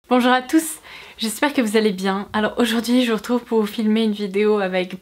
Bonjour à tous, j'espère que vous allez bien. Alors aujourd'hui je vous retrouve pour vous filmer une vidéo avec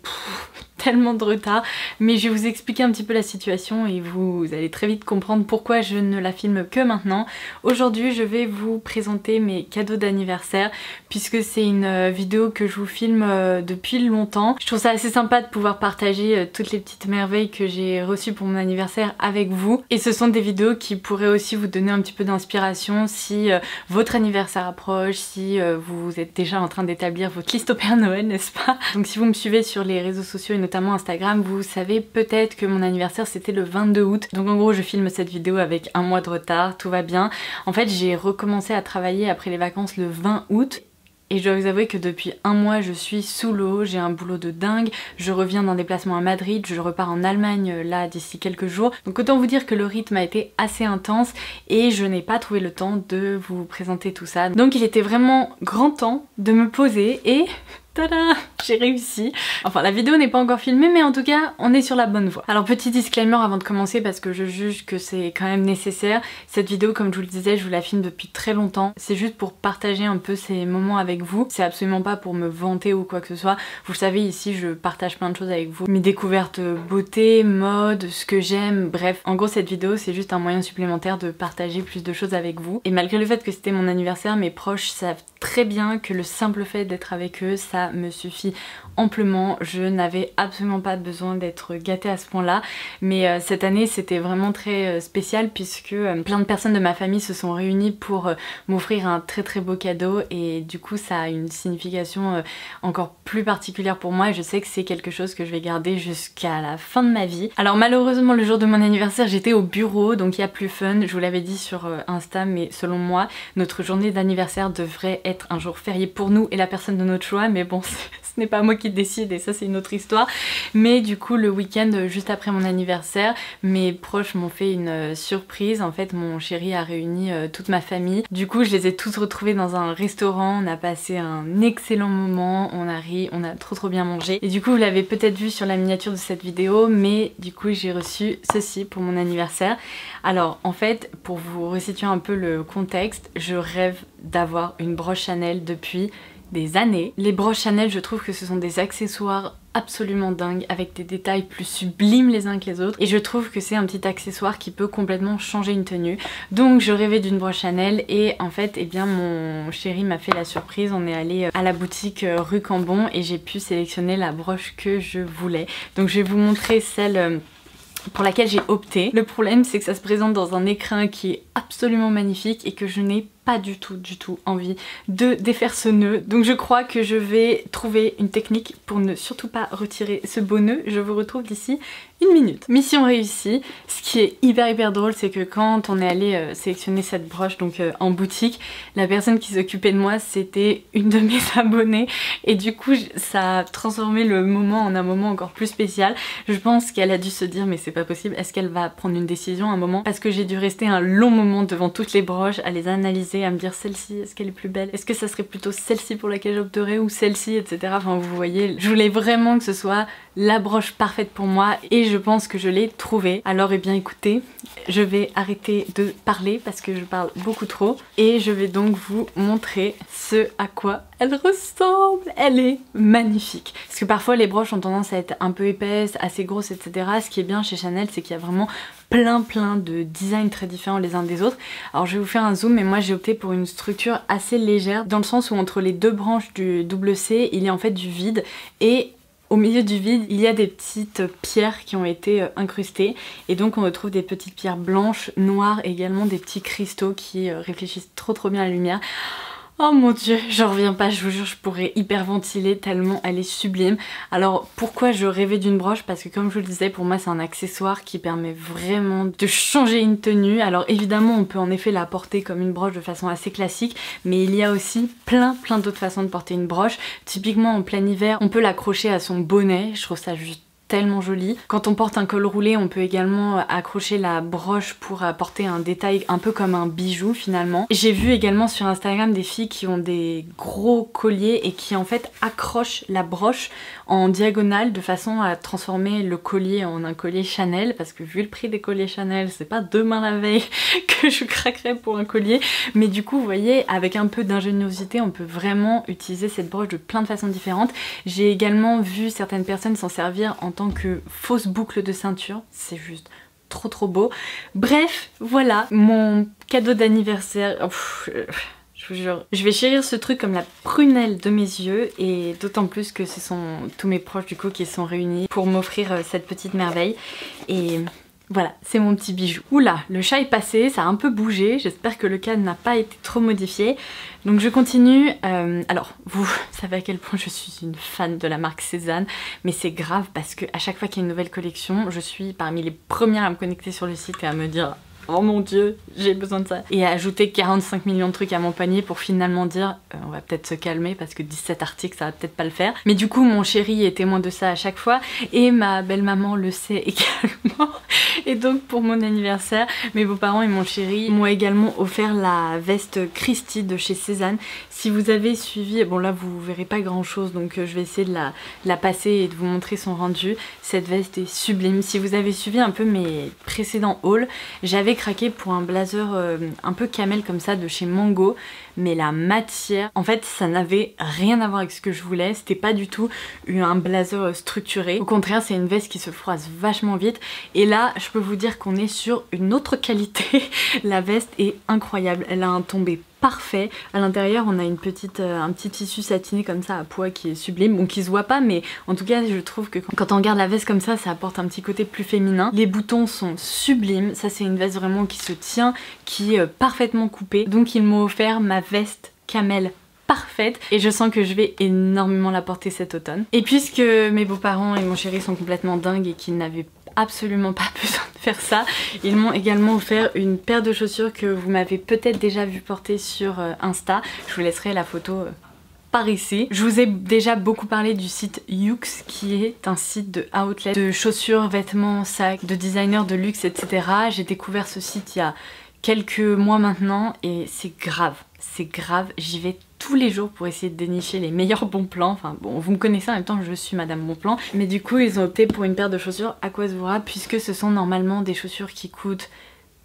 tellement de retard, mais je vais vous expliquer un petit peu la situation et vous allez très vite comprendre pourquoi je ne la filme que maintenant. Aujourd'hui je vais vous présenter mes cadeaux d'anniversaire puisque c'est une vidéo que je vous filme depuis longtemps. Je trouve ça assez sympa de pouvoir partager toutes les petites merveilles que j'ai reçues pour mon anniversaire avec vous, et ce sont des vidéos qui pourraient aussi vous donner un petit peu d'inspiration si votre anniversaire approche, si vous êtes déjà en train d'établir votre liste au Père Noël, n'est-ce pas? Donc si vous me suivez sur les réseaux sociaux et notamment Instagram, vous savez peut-être que mon anniversaire c'était le 22 août. Donc en gros je filme cette vidéo avec un mois de retard, tout va bien. En fait j'ai recommencé à travailler après les vacances le 20 août. Et je dois vous avouer que depuis un mois je suis sous l'eau, j'ai un boulot de dingue, je reviens d'un déplacement à Madrid, je repars en Allemagne là d'ici quelques jours. Donc autant vous dire que le rythme a été assez intense et je n'ai pas trouvé le temps de vous présenter tout ça. Donc il était vraiment grand temps de me poser et... tada! J'ai réussi. Enfin la vidéo n'est pas encore filmée mais en tout cas on est sur la bonne voie. Alors petit disclaimer avant de commencer parce que je juge que c'est quand même nécessaire. Cette vidéo comme je vous le disais je vous la filme depuis très longtemps. C'est juste pour partager un peu ces moments avec vous. C'est absolument pas pour me vanter ou quoi que ce soit. Vous le savez ici je partage plein de choses avec vous. Mes découvertes beauté, mode, ce que j'aime, bref. En gros cette vidéo c'est juste un moyen supplémentaire de partager plus de choses avec vous. Et malgré le fait que c'était mon anniversaire, mes proches savent très bien que le simple fait d'être avec eux ça me suffit amplement. Je n'avais absolument pas besoin d'être gâtée à ce point là, mais cette année c'était vraiment très spécial puisque plein de personnes de ma famille se sont réunies pour m'offrir un très beau cadeau et du coup ça a une signification encore plus particulière pour moi et je sais que c'est quelque chose que je vais garder jusqu'à la fin de ma vie. Alors malheureusement le jour de mon anniversaire j'étais au bureau donc il y a plus fun, je vous l'avais dit sur Insta, mais selon moi notre journée d'anniversaire devrait être un jour férié pour nous et la personne de notre choix, mais bon ce n'est pas moi qui décide et ça c'est une autre histoire. Mais du coup le week-end juste après mon anniversaire mes proches m'ont fait une surprise. En fait mon chéri a réuni toute ma famille, du coup je les ai tous retrouvés dans un restaurant, on a passé un excellent moment, on a ri, on a trop bien mangé et du coup vous l'avez peut-être vu sur la miniature de cette vidéo, mais du coup j'ai reçu ceci pour mon anniversaire. Alors en fait pour vous resituer un peu le contexte, je rêve d'avoir une broche Chanel depuis des années. Les broches Chanel, je trouve que ce sont des accessoires absolument dingues avec des détails plus sublimes les uns que les autres et je trouve que c'est un petit accessoire qui peut complètement changer une tenue. Donc je rêvais d'une broche Chanel et en fait eh bien mon chéri m'a fait la surprise. On est allé à la boutique rue Cambon et j'ai pu sélectionner la broche que je voulais. Donc je vais vous montrer celle pour laquelle j'ai opté. Le problème c'est que ça se présente dans un écrin qui est absolument magnifique et que je n'ai pas du tout envie de défaire ce nœud. Donc je crois que je vais trouver une technique pour ne surtout pas retirer ce beau nœud. Je vous retrouve d'ici une minute. Mission réussie. Ce qui est hyper drôle c'est que quand on est allé sélectionner cette broche donc en boutique, la personne qui s'occupait de moi c'était une de mes abonnées et du coup ça a transformé le moment en un moment encore plus spécial. Je pense qu'elle a dû se dire mais c'est pas possible, est-ce qu'elle va prendre une décision à un moment, parce que j'ai dû rester un long moment devant toutes les broches à les analyser, à me dire celle-ci, est-ce qu'elle est plus belle, est-ce que ça serait plutôt celle-ci pour laquelle j'opterais ou celle-ci, etc. Enfin vous voyez, je voulais vraiment que ce soit la broche parfaite pour moi et je pense que je l'ai trouvée. Alors eh bien écoutez, je vais arrêter de parler parce que je parle beaucoup trop et je vais donc vous montrer ce à quoi elle ressemble. Elle est magnifique. Parce que parfois les broches ont tendance à être un peu épaisses, assez grosses, etc. Ce qui est bien chez Chanel c'est qu'il y a vraiment plein de designs très différents les uns des autres. Alors je vais vous faire un zoom, mais moi j'ai opté pour une structure assez légère dans le sens où entre les deux branches du double C il y a en fait du vide et au milieu du vide, il y a des petites pierres qui ont été incrustées et donc on retrouve des petites pierres blanches, noires et également des petits cristaux qui réfléchissent trop bien à la lumière. Oh mon dieu, j'en reviens pas, je vous jure, je pourrais hyperventiler tellement elle est sublime. Alors pourquoi je rêvais d'une broche? Parce que comme je vous le disais, pour moi c'est un accessoire qui permet vraiment de changer une tenue. Alors évidemment on peut en effet la porter comme une broche de façon assez classique, mais il y a aussi plein d'autres façons de porter une broche. Typiquement en plein hiver, on peut l'accrocher à son bonnet, je trouve ça juste tellement joli. Quand on porte un col roulé, on peut également accrocher la broche pour apporter un détail un peu comme un bijou finalement. J'ai vu également sur Instagram des filles qui ont des gros colliers et qui en fait accrochent la broche en diagonale de façon à transformer le collier en un collier Chanel, parce que vu le prix des colliers Chanel, c'est pas demain la veille que je craquerai pour un collier. Mais du coup, vous voyez, avec un peu d'ingéniosité, on peut vraiment utiliser cette broche de plein de façons différentes. J'ai également vu certaines personnes s'en servir en tant que fausse boucle de ceinture. C'est juste trop beau. Bref, voilà mon cadeau d'anniversaire. Je vous jure, je vais chérir ce truc comme la prunelle de mes yeux, et d'autant plus que ce sont tous mes proches du coup qui sont réunis pour m'offrir cette petite merveille. Et voilà, c'est mon petit bijou. Oula, le chat est passé, ça a un peu bougé, j'espère que le cadre n'a pas été trop modifié. Donc je continue. Alors, vous savez à quel point je suis une fan de la marque Cézanne, mais c'est grave parce que à chaque fois qu'il y a une nouvelle collection, je suis parmi les premières à me connecter sur le site et à me dire oh mon dieu, j'ai besoin de ça. Et à ajouter 45 millions de trucs à mon panier pour finalement dire on va peut-être se calmer parce que 17 articles ça va peut-être pas le faire. Mais du coup mon chéri est témoin de ça à chaque fois et ma belle-maman le sait également. Et donc pour mon anniversaire, mes beaux-parents et mon chéri m'ont également offert la veste Christy de chez Cézanne. Si vous avez suivi, bon là vous verrez pas grand chose donc je vais essayer de la passer et de vous montrer son rendu. Cette veste est sublime. Si vous avez suivi un peu mes précédents hauls, j'avais craqué pour un blazer un peu camel comme ça de chez Mango, mais la matière, en fait ça n'avait rien à voir avec ce que je voulais, c'était pas du tout un blazer structuré, au contraire c'est une veste qui se froisse vachement vite et là je peux vous dire qu'on est sur une autre qualité. La veste est incroyable, elle a un tombé parfait. À l'intérieur on a un petit tissu satiné comme ça à pois qui est sublime, bon qui se voit pas mais en tout cas je trouve que quand on regarde la veste comme ça apporte un petit côté plus féminin. Les boutons sont sublimes, ça c'est une veste vraiment qui se tient, qui est parfaitement coupée. Donc ils m'ont offert ma veste camel parfaite et je sens que je vais énormément la porter cet automne. Et puisque mes beaux-parents et mon chéri sont complètement dingues et qu'ils n'avaient absolument pas besoin de faire ça, ils m'ont également offert une paire de chaussures que vous m'avez peut-être déjà vu porter sur Insta. Je vous laisserai la photo par ici. Je vous ai déjà beaucoup parlé du site Yoox qui est un site de outlet de chaussures, vêtements, sacs, de designers de luxe, etc. J'ai découvert ce site il y a quelques mois maintenant et c'est grave, j'y vais tous les jours pour essayer de dénicher les meilleurs bons plans. Enfin bon, vous me connaissez, en même temps je suis madame bon plan, mais du coup ils ont opté pour une paire de chaussures Aquazzura puisque ce sont normalement des chaussures qui coûtent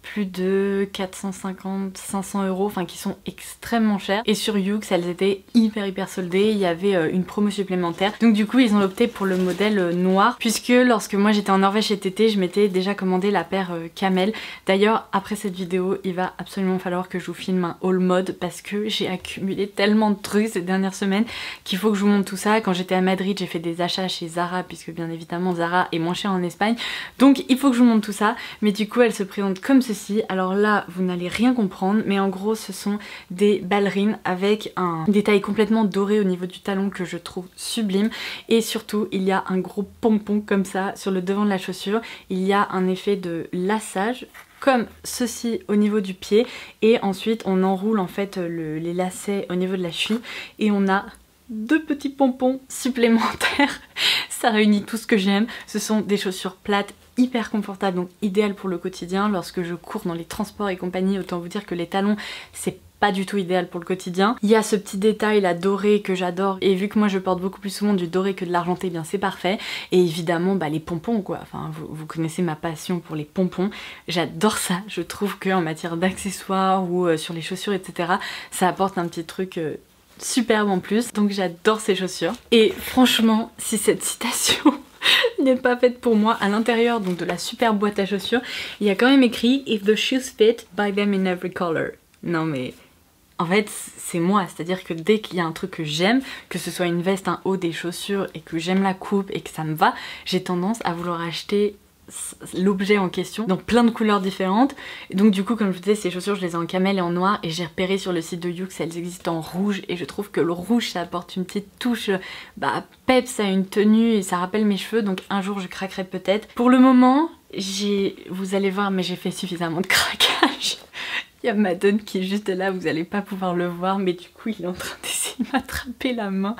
plus de 450, 500 euros, enfin qui sont extrêmement chères. Et sur Yoox, elles étaient hyper soldées, il y avait une promo supplémentaire. Donc du coup, ils ont opté pour le modèle noir, puisque lorsque moi j'étais en Norvège cet été, je m'étais déjà commandé la paire camel. D'ailleurs, après cette vidéo, il va absolument falloir que je vous filme un haul mode, parce que j'ai accumulé tellement de trucs ces dernières semaines qu'il faut que je vous montre tout ça. Quand j'étais à Madrid, j'ai fait des achats chez Zara, puisque bien évidemment Zara est moins cher en Espagne. Donc il faut que je vous montre tout ça, mais du coup, elle se présente comme ceci. Alors là vous n'allez rien comprendre mais en gros ce sont des ballerines avec un détail complètement doré au niveau du talon que je trouve sublime et surtout il y a un gros pompon comme ça sur le devant de la chaussure. Il y a un effet de laçage comme ceci au niveau du pied et ensuite on enroule en fait les lacets au niveau de la cheville et on a deux petits pompons supplémentaires. Ça réunit tout ce que j'aime. Ce sont des chaussures plates hyper confortables, donc idéales pour le quotidien. Lorsque je cours dans les transports et compagnie, autant vous dire que les talons c'est pas du tout idéal pour le quotidien. Il y a ce petit détail là doré que j'adore et vu que moi je porte beaucoup plus souvent du doré que de l'argenté, bien c'est parfait. Et évidemment les pompons quoi, enfin vous connaissez ma passion pour les pompons, j'adore ça. Je trouve qu'en matière d'accessoires ou sur les chaussures etc, ça apporte un petit truc superbe en plus, donc j'adore ces chaussures. Et franchement, si cette citation n'est pas faite pour moi, à l'intérieur donc de la super boîte à chaussures, il y a quand même écrit If the shoes fit, buy them in every color. Non mais en fait c'est moi, c'est-à-dire que dès qu'il y a un truc que j'aime, que ce soit une veste, un haut, des chaussures et que j'aime la coupe et que ça me va, j'ai tendance à vouloir acheter l'objet en question dans plein de couleurs différentes. Et donc du coup comme je vous disais, ces chaussures je les ai en camel et en noir et j'ai repéré sur le site de Yoox elles existent en rouge et je trouve que le rouge ça apporte une petite touche peps à une tenue et ça rappelle mes cheveux, donc un jour je craquerai peut-être. Pour le moment vous allez voir mais j'ai fait suffisamment de craquage. Il y a Madone qui est juste là, vous allez pas pouvoir le voir mais du coup il est en train d'essayer de m'attraper la main.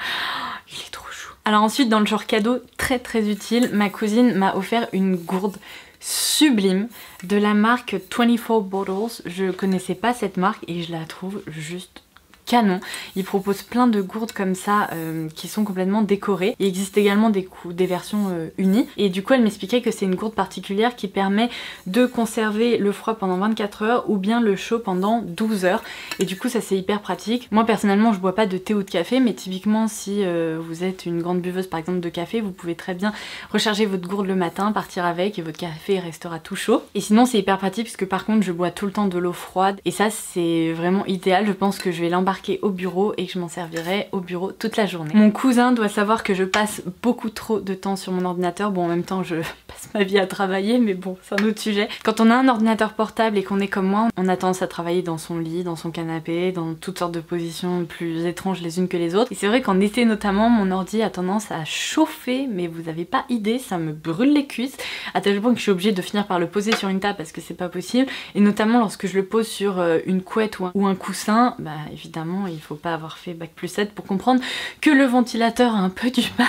Il est trop chou. Alors ensuite dans le genre cadeau, très utile. Ma cousine m'a offert une gourde sublime de la marque 24 Bottles. Je connaissais pas cette marque et je la trouve juste canon. Ils proposent plein de gourdes comme ça qui sont complètement décorées. Il existe également des versions unies et du coup elle m'expliquait que c'est une gourde particulière qui permet de conserver le froid pendant 24 heures ou bien le chaud pendant 12 heures et du coup ça c'est hyper pratique. Moi personnellement je bois pas de thé ou de café, mais typiquement si vous êtes une grande buveuse par exemple de café, vous pouvez très bien recharger votre gourde le matin, partir avec et votre café restera tout chaud. Et sinon c'est hyper pratique puisque par contre je bois tout le temps de l'eau froide et ça c'est vraiment idéal. Je pense que je vais l'embarquer au bureau et que je m'en servirai au bureau toute la journée. Mon cousin doit savoir que je passe beaucoup trop de temps sur mon ordinateur. Bon, en même temps je passe ma vie à travailler, mais bon, c'est un autre sujet. Quand on a un ordinateur portable et qu'on est comme moi, on a tendance à travailler dans son lit, dans son canapé, dans toutes sortes de positions plus étranges les unes que les autres. Et c'est vrai qu'en été notamment, mon ordi a tendance à chauffer, mais vous avez pas idée, ça me brûle les cuisses, à tel point que je suis obligée de finir par le poser sur une table parce que c'est pas possible. Et notamment lorsque je le pose sur une couette ou un coussin, bah évidemment il faut pas avoir fait bac+7 pour comprendre que le ventilateur a un peu du mal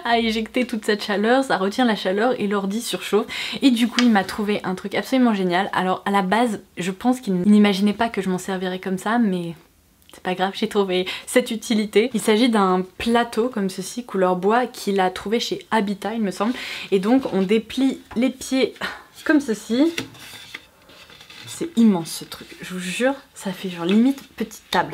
à éjecter toute cette chaleur, ça retient la chaleur et l'ordi surchauffe. Et du coup il m'a trouvé un truc absolument génial. Alors à la base je pense qu'il n'imaginait pas que je m'en servirais comme ça, mais c'est pas grave, j'ai trouvé cette utilité. Il s'agit d'un plateau comme ceci, couleur bois, qu'il a trouvé chez Habitat il me semble. Et donc on déplie les pieds comme ceci. C'est immense ce truc, je vous jure, ça fait genre limite petite table.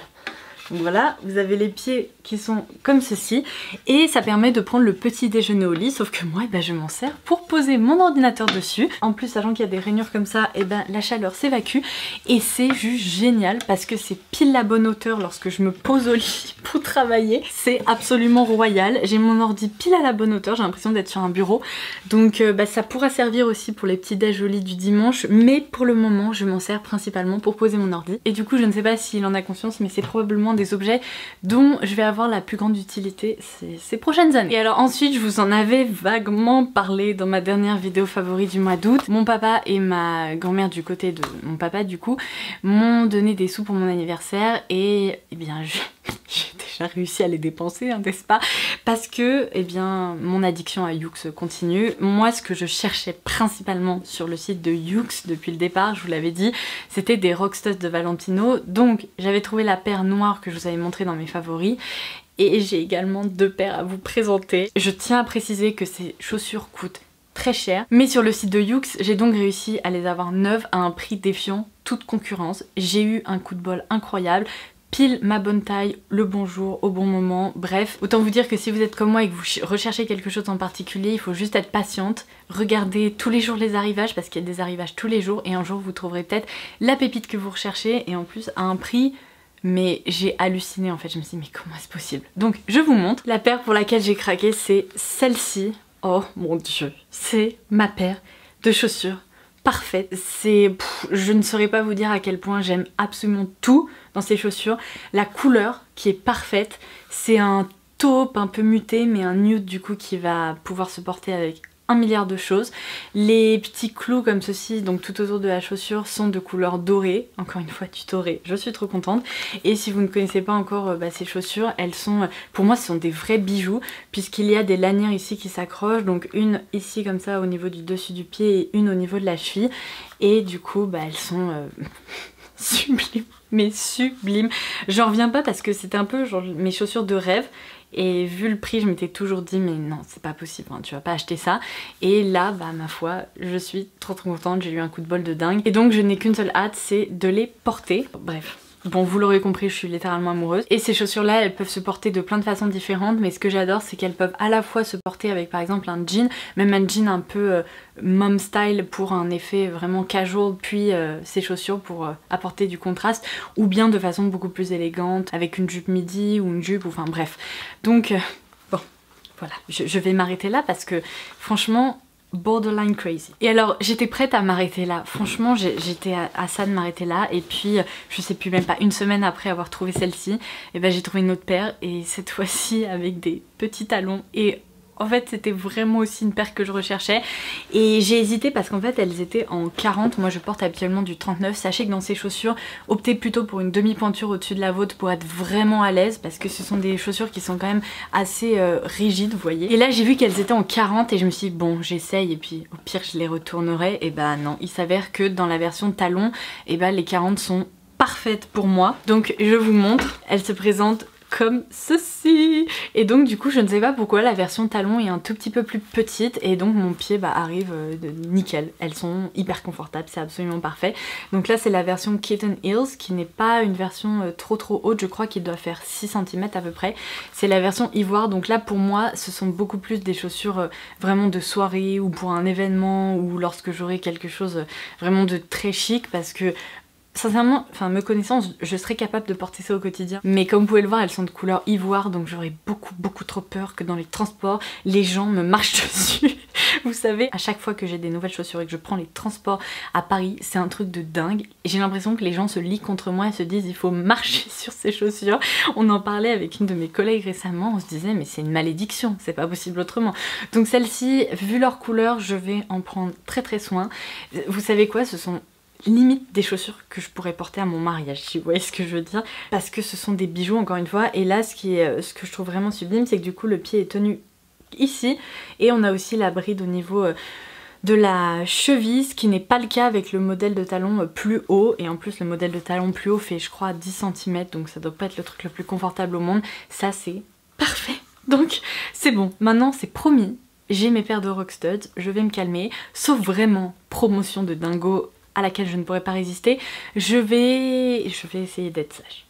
Donc voilà, vous avez les pieds qui sont comme ceci et ça permet de prendre le petit déjeuner au lit, sauf que moi je m'en sers pour poser mon ordinateur dessus. En plus, sachant qu'il y a des rainures comme ça, et la chaleur s'évacue et c'est juste génial parce que c'est pile la bonne hauteur lorsque je me pose au lit pour travailler. C'est absolument royal, j'ai mon ordi pile à la bonne hauteur, j'ai l'impression d'être sur un bureau. Donc ça pourra servir aussi pour les petits déj au lit du dimanche, mais pour le moment je m'en sers principalement pour poser mon ordi. Et du coup je ne sais pas s'il en a conscience, mais c'est probablement des objets dont je vais avoir la plus grande utilité ces prochaines années. Et alors ensuite je vous en avais vaguement parlé dans ma dernière vidéo favori du mois d'août. Mon papa et ma grand-mère du côté de mon papa du coup m'ont donné des sous pour mon anniversaire et eh bien j'ai déjà réussi à les dépenser, hein, n'est-ce pas? Parce que eh bien mon addiction à Yoox continue. Moi ce que je cherchais principalement sur le site de Yoox depuis le départ, je vous l'avais dit, c'était des Rockstuds de Valentino. Donc j'avais trouvé la paire noire que je vous avais montrée dans mes favoris. Et j'ai également deux paires à vous présenter. Je tiens à préciser que ces chaussures coûtent très cher, mais sur le site de Yoox, j'ai donc réussi à les avoir neuves à un prix défiant toute concurrence. J'ai eu un coup de bol incroyable. Pile ma bonne taille, le bon jour, au bon moment, bref. Autant vous dire que si vous êtes comme moi et que vous recherchez quelque chose en particulier, il faut juste être patiente, regardez tous les jours les arrivages parce qu'il y a des arrivages tous les jours et un jour vous trouverez peut-être la pépite que vous recherchez et en plus à un prix... Mais j'ai halluciné en fait, je me suis dit mais comment est-ce possible? Donc je vous montre, la paire pour laquelle j'ai craqué c'est celle-ci. Oh mon dieu, c'est ma paire de chaussures parfaite. Je ne saurais pas vous dire à quel point j'aime absolument tout dans ces chaussures. La couleur qui est parfaite, c'est un taupe un peu muté mais un nude du coup qui va pouvoir se porter avec un milliard de choses. Les petits clous comme ceci, donc tout autour de la chaussure, sont de couleur dorée. Encore une fois du doré, je suis trop contente. Et si vous ne connaissez pas encore ces chaussures, elles sont, pour moi ce sont des vrais bijoux puisqu'il y a des lanières ici qui s'accrochent, donc une ici comme ça au niveau du dessus du pied et une au niveau de la cheville. Et du coup elles sont sublimes, mais sublimes. J'en reviens pas parce que c'était un peu genre mes chaussures de rêve. Et vu le prix, je m'étais toujours dit mais non c'est pas possible, hein, tu vas pas acheter ça. Et là ma foi, je suis trop contente, j'ai eu un coup de bol de dingue. Et donc je n'ai qu'une seule hâte, c'est de les porter. Bref. Bon, vous l'aurez compris, je suis littéralement amoureuse. Et ces chaussures-là, elles peuvent se porter de plein de façons différentes, mais ce que j'adore, c'est qu'elles peuvent à la fois se porter avec, par exemple, un jean, même un jean un peu mom style pour un effet vraiment casual, puis ces chaussures pour apporter du contraste, ou bien de façon beaucoup plus élégante, avec une jupe midi ou une jupe, enfin bref. Donc, bon, voilà, je vais m'arrêter là parce que, franchement... borderline crazy. Et alors j'étais prête à m'arrêter là, franchement j'étais à ça de m'arrêter là et puis je sais plus, même pas une semaine après avoir trouvé celle-ci, et ben j'ai trouvé une autre paire et cette fois-ci avec des petits talons et En fait c'était vraiment aussi une paire que je recherchais et j'ai hésité parce qu'en fait elles étaient en 40, moi je porte habituellement du 39. Sachez que dans ces chaussures, optez plutôt pour une demi-pointure au-dessus de la vôtre pour être vraiment à l'aise parce que ce sont des chaussures qui sont quand même assez rigides, vous voyez. Et là j'ai vu qu'elles étaient en 40 et je me suis dit bon j'essaye et puis au pire je les retournerai. Et bah non, il s'avère que dans la version talon, et bah les 40 sont parfaites pour moi. Donc je vous montre, elles se présentent comme ceci. Et donc du coup je ne sais pas pourquoi la version talon est un tout petit peu plus petite et donc mon pied arrive nickel. Elles sont hyper confortables, c'est absolument parfait. Donc là c'est la version Kitten Heels qui n'est pas une version trop haute, je crois qu'il doit faire 6 cm à peu près. C'est la version ivoire, donc là pour moi ce sont beaucoup plus des chaussures vraiment de soirée ou pour un événement ou lorsque j'aurai quelque chose vraiment de très chic parce que sincèrement, enfin me connaissant, je serais capable de porter ça au quotidien. Mais comme vous pouvez le voir, elles sont de couleur ivoire, donc j'aurais beaucoup trop peur que dans les transports, les gens me marchent dessus. Vous savez, à chaque fois que j'ai des nouvelles chaussures et que je prends les transports à Paris, c'est un truc de dingue. J'ai l'impression que les gens se lient contre moi et se disent il faut marcher sur ces chaussures. On en parlait avec une de mes collègues récemment, on se disait mais c'est une malédiction, c'est pas possible autrement. Donc celles-ci, vu leur couleur, je vais en prendre très soin. Vous savez quoi, ce sont limite des chaussures que je pourrais porter à mon mariage, si vous voyez ce que je veux dire, parce que ce sont des bijoux encore une fois. Et là ce que je trouve vraiment sublime, c'est que du coup le pied est tenu ici et on a aussi la bride au niveau de la cheville, ce qui n'est pas le cas avec le modèle de talon plus haut. Et en plus le modèle de talon plus haut fait je crois 10 cm, donc ça doit pas être le truc le plus confortable au monde. Ça c'est parfait, donc c'est bon, maintenant c'est promis, j'ai mes paires de Rockstuds, je vais me calmer, sauf vraiment promotion de dingo à laquelle je ne pourrais pas résister, je vais essayer d'être sage.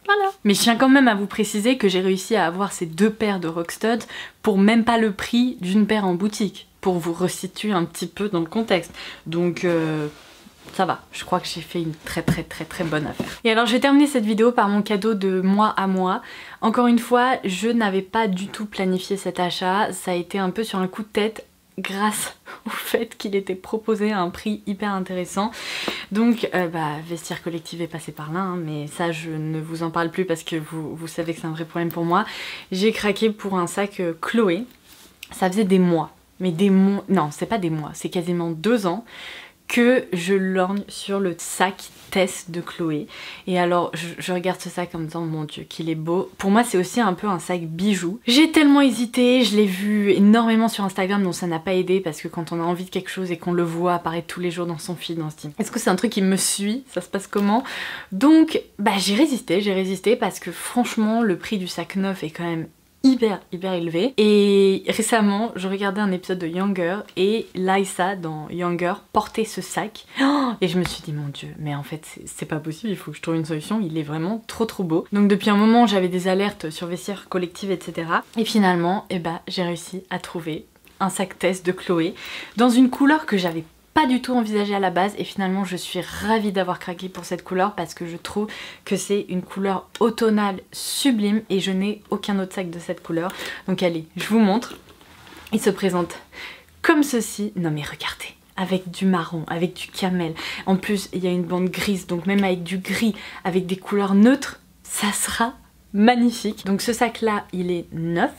Voilà. Mais je tiens quand même à vous préciser que j'ai réussi à avoir ces 2 paires de Rockstuds pour même pas le prix d'une paire en boutique, pour vous resituer un petit peu dans le contexte. Donc ça va, je crois que j'ai fait une très bonne affaire. Et alors je vais terminer cette vidéo par mon cadeau de moi à moi. Encore une fois, je n'avais pas du tout planifié cet achat, ça a été un peu sur un coup de tête, grâce au fait qu'il était proposé à un prix hyper intéressant. Donc Vestiaire Collective est passé par là, hein, mais ça je ne vous en parle plus parce que vous savez que c'est un vrai problème pour moi. J'ai craqué pour un sac Chloé, ça faisait des mois, mais des mois, non c'est pas des mois, c'est quasiment 2 ans que je lorgne sur le sac Tess de Chloé. Et alors je regarde ce sac en me disant mon dieu qu'il est beau. Pour moi c'est aussi un peu un sac bijou. J'ai tellement hésité, je l'ai vu énormément sur Instagram, donc ça n'a pas aidé parce que quand on a envie de quelque chose et qu'on le voit apparaître tous les jours dans son feed, on se dit est-ce que c'est un truc qui me suit, ça se passe comment? Donc j'ai résisté parce que franchement le prix du sac neuf est quand même hyper élevé. Et récemment je regardais un épisode de Younger et Liza dans Younger portait ce sac et je me suis dit mon dieu mais en fait c'est pas possible, il faut que je trouve une solution, il est vraiment trop beau. Donc depuis un moment j'avais des alertes sur Vestiaire Collective etc. Et finalement j'ai réussi à trouver un sac Tess de Chloé dans une couleur que j'avais pas du tout envisagé à la base et finalement je suis ravie d'avoir craqué pour cette couleur parce que je trouve que c'est une couleur automnale sublime et je n'ai aucun autre sac de cette couleur. Donc allez, je vous montre. Il se présente comme ceci. Non mais regardez, avec du marron, avec du camel. En plus il y a une bande grise, donc même avec du gris, avec des couleurs neutres, ça sera magnifique. Donc ce sac là il est neuf.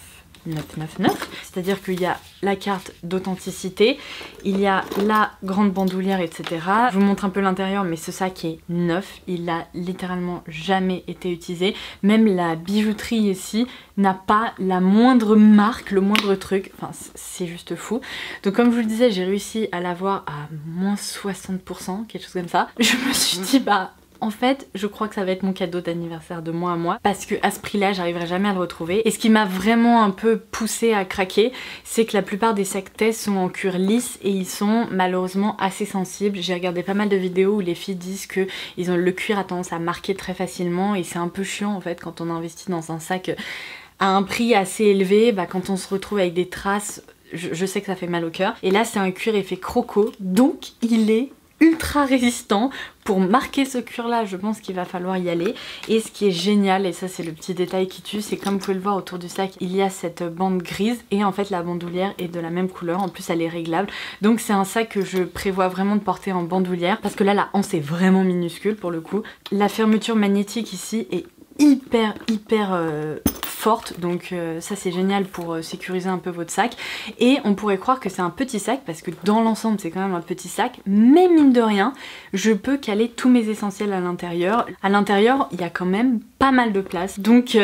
999, c'est-à-dire qu'il y a la carte d'authenticité, il y a la grande bandoulière etc. Je vous montre un peu l'intérieur mais ce sac est neuf, il a littéralement jamais été utilisé, même la bijouterie ici n'a pas la moindre marque, le moindre truc, enfin c'est juste fou. Donc comme je vous le disais j'ai réussi à l'avoir à moins 60%, quelque chose comme ça. Je me suis dit en fait, je crois que ça va être mon cadeau d'anniversaire de moi à moi parce que à ce prix-là, j'arriverai jamais à le retrouver. Et ce qui m'a vraiment un peu poussée à craquer, c'est que la plupart des sacs Tess sont en cuir lisse et ils sont malheureusement assez sensibles. J'ai regardé pas mal de vidéos où les filles disent que le cuir a tendance à marquer très facilement et c'est un peu chiant en fait quand on investit dans un sac à un prix assez élevé, quand on se retrouve avec des traces, je sais que ça fait mal au cœur. Et là, c'est un cuir effet croco, donc il est ultra résistant. Pour marquer ce cuir là je pense qu'il va falloir y aller. Et ce qui est génial, et ça c'est le petit détail qui tue, c'est comme vous pouvez le voir autour du sac il y a cette bande grise et en fait la bandoulière est de la même couleur, en plus elle est réglable. Donc c'est un sac que je prévois vraiment de porter en bandoulière parce que là la anse est vraiment minuscule pour le coup. La fermeture magnétique ici est hyper forte, donc ça c'est génial pour sécuriser un peu votre sac. Et on pourrait croire que c'est un petit sac parce que dans l'ensemble c'est quand même un petit sac, mais mine de rien je peux caler tous mes essentiels à l'intérieur. À l'intérieur il y a quand même pas mal de place, donc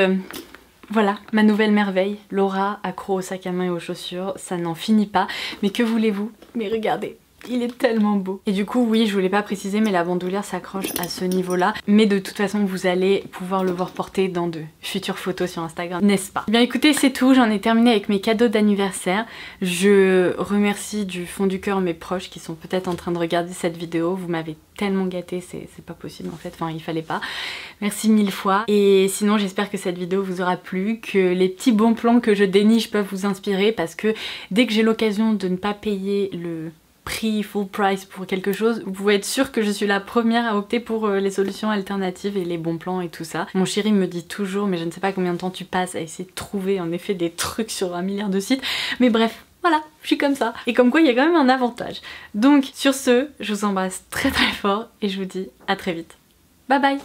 voilà, ma nouvelle merveille, Laura accro au sac à main et aux chaussures, ça n'en finit pas. Mais que voulez-vous? Mais regardez, il est tellement beau. Et du coup, oui, je voulais pas préciser, mais la bandoulière s'accroche à ce niveau-là. Mais de toute façon, vous allez pouvoir le voir porter dans de futures photos sur Instagram, n'est-ce pas? Bien écoutez, c'est tout, j'en ai terminé avec mes cadeaux d'anniversaire. Je remercie du fond du cœur mes proches qui sont peut-être en train de regarder cette vidéo. Vous m'avez tellement gâté, c'est pas possible en fait, enfin il fallait pas. Merci 1000 fois. Et sinon j'espère que cette vidéo vous aura plu, que les petits bons plans que je déniche peuvent vous inspirer, parce que dès que j'ai l'occasion de ne pas payer le prix full price pour quelque chose, vous pouvez être sûr que je suis la première à opter pour les solutions alternatives et les bons plans et tout ça. Mon chéri me dit toujours, mais je ne sais pas combien de temps tu passes à essayer de trouver en effet des trucs sur 1 milliard de sites, mais bref. Voilà, je suis comme ça. Et comme quoi, il y a quand même un avantage. Donc, sur ce, je vous embrasse très très fort et je vous dis à très vite. Bye bye!